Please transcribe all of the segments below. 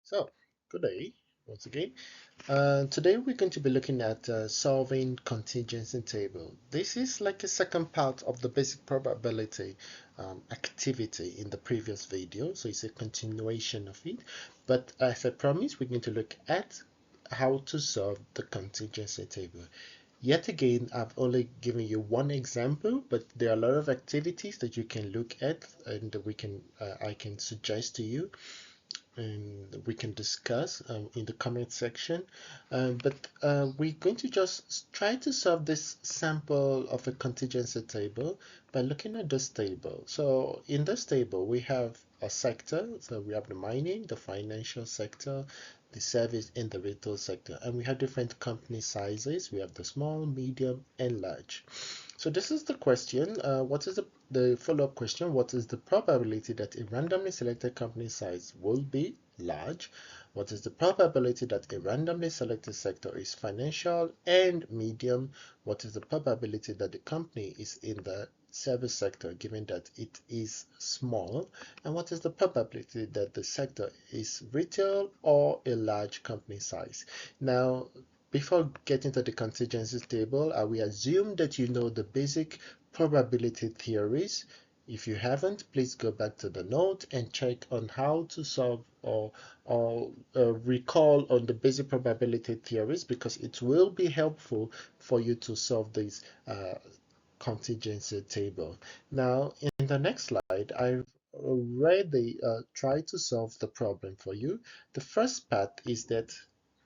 So, good day once again. Today we're going to be looking at solving contingency table. This is like a second part of the basic probability activity in the previous video, so it's a continuation of it. But as I promised, we're going to look at how to solve the contingency table. Yet again, I've only given you one example, but there are a lot of activities that you can look at, and I can suggest to you and we can discuss in the comment section. But we're going to just try to solve this sample of a contingency table by looking at this table. So in this table, we have a sector. So we have the mining, the financial sector, the service, and the retail sector. And we have different company sizes. We have the small, medium, and large. So this is the question. What is the follow-up question? What is the probability that a randomly selected company size will be large? What is the probability that a randomly selected sector is financial and medium? What is the probability that the company is in the service sector given that it is small? And what is the probability that the sector is retail or a large company size? Now, before getting to the contingency table, I will assume that you know the basic probability theories. If you haven't, please go back to the note and check on how to solve or recall on the basic probability theories, because it will be helpful for you to solve this contingency table. Now, in the next slide, I've already tried to solve the problem for you. The first part is that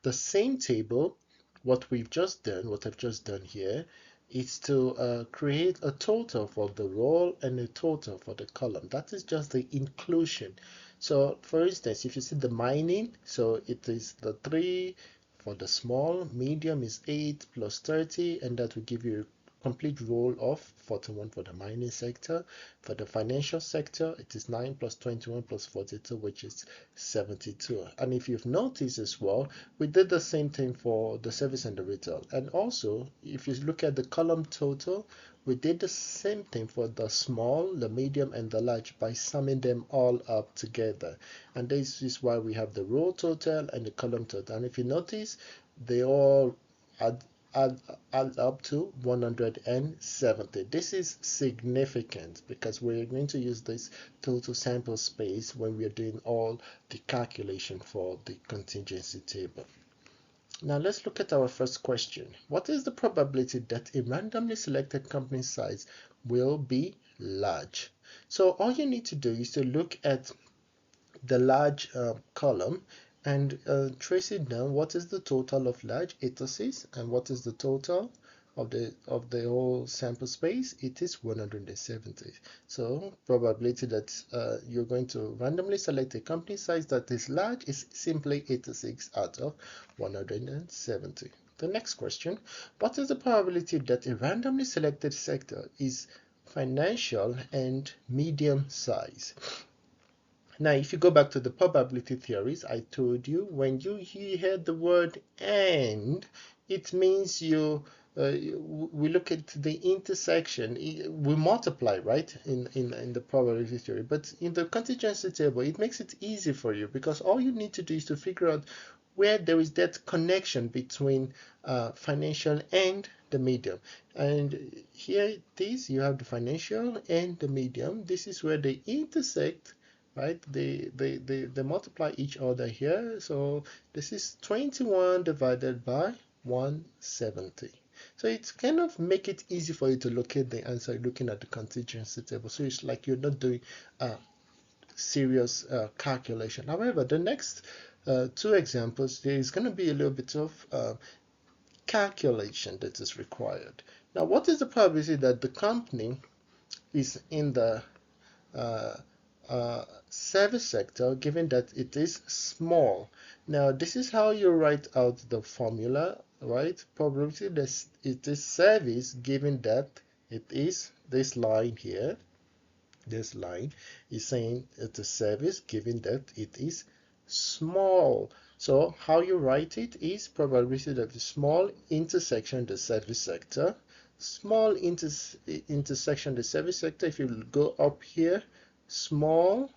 the same table, what I've just done here, is to create a total for the row and a total for the column. That is just the inclusion. So for instance, if you see the mining, so it is the 3 for the small, medium is 8 plus 30, and that will give you complete roll of 41 for the mining sector. For the financial sector, it is 9 plus 21 plus 42, which is 72. And if you've noticed as well, we did the same thing for the service and the retail. And also, if you look at the column total, we did the same thing for the small, the medium, and the large by summing them all up together. And this is why we have the row total and the column total. And if you notice, they all add add, add up to 170. This is significant because we're going to use this total sample space when we're doing all the calculation for the contingency table. Now let's look at our first question. What is the probability that a randomly selected company size will be large? So all you need to do is to look at the large column and trace it down. What is the total of large? 86. And what is the total of the whole sample space? It is 170. So probability that you're going to randomly select a company size that is large is simply 86 out of 170. The next question, what is the probability that a randomly selected sector is financial and medium size? Now, if you go back to the probability theories, I told you when you hear the word and, it means we look at the intersection. We multiply, right, in the probability theory. But in the contingency table, it makes it easy for you because all you need to do is to figure out where there is that connection between financial and the medium. And here it is, you have the financial and the medium. This is where they intersect, right? They multiply each other here. So this is 21 divided by 170. So it's kind of make it easy for you to locate the answer looking at the contingency table. So it's like you're not doing a serious calculation. However, the next two examples, there is going to be a little bit of calculation that is required. Now, what is the probability that the company is in the uh, service sector given that it is small? Now, this is how you write out the formula, right? Probability that it is service given that it is this line here. This line is saying it's a service given that it is small. So how you write it is probability that the small intersection the service sector, small intersection the service sector. If you go up here, small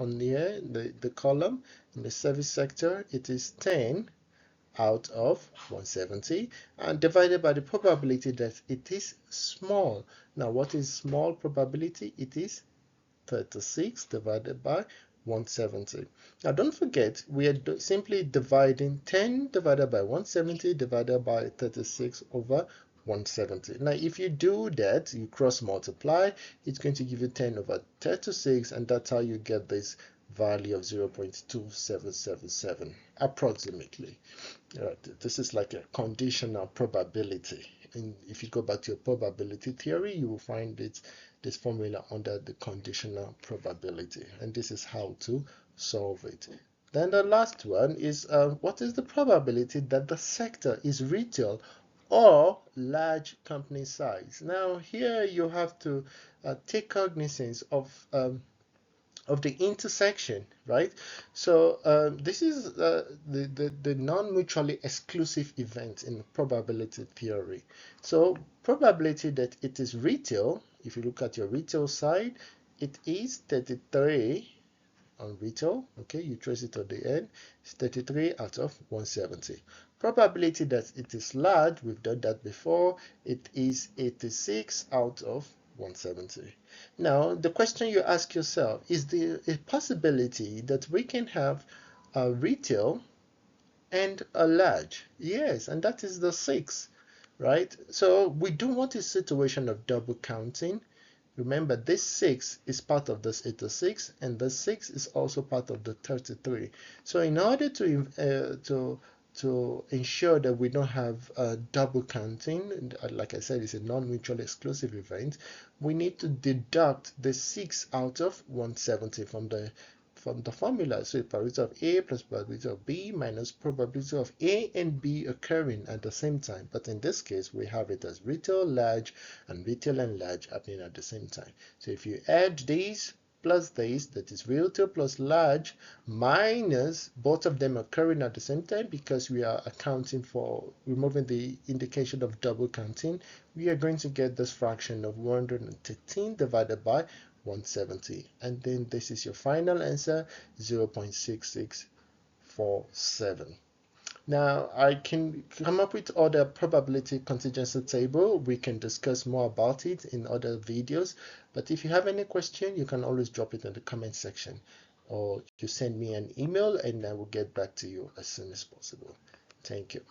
on here, the column in the service sector, it is 10 out of 170 and divided by the probability that it is small. Now, what is small probability? It is 36 divided by 170. Now, don't forget, we are simply dividing 10 divided by 170 divided by 36 over 170. Now, if you do that, you cross multiply, it's going to give you 10 over 36, and that's how you get this value of 0.2777 approximately. This is like a conditional probability. And if you go back to your probability theory, you will find this formula under the conditional probability. And this is how to solve it. Then the last one is what is the probability that the sector is retail or large company size? Now here you have to take cognizance of the intersection, right? So this is the non-mutually exclusive event in probability theory. So probability that it is retail, if you look at your retail side, it is 33 on retail. Okay, you trace it to the end. It's 33 out of 170. Probability that it is large, we've done that before, it is 86 out of 170. Now, the question you ask yourself, is there a possibility that we can have a retail and a large? Yes, and that is the 6, right? So we don't want a situation of double counting. Remember, this 6 is part of this 86, and the 6 is also part of the 33. So in order to ensure that we don't have double counting, like I said, it's a non-mutually exclusive event, we need to deduct the 6 out of 170 from the formula. So probability of A plus probability of B minus probability of A and B occurring at the same time. But in this case, we have it as retail, large, and retail and large happening at the same time. So if you add these plus this, that is retail plus large, minus both of them occurring at the same time, because we are accounting for removing the indication of double counting, we are going to get this fraction of 113 divided by 170, and then this is your final answer, 0.6647. Now I can come up with other probability contingency table. We can discuss more about it in other videos, but if you have any question, you can always drop it in the comment section, or you send me an email and I will get back to you as soon as possible. Thank you.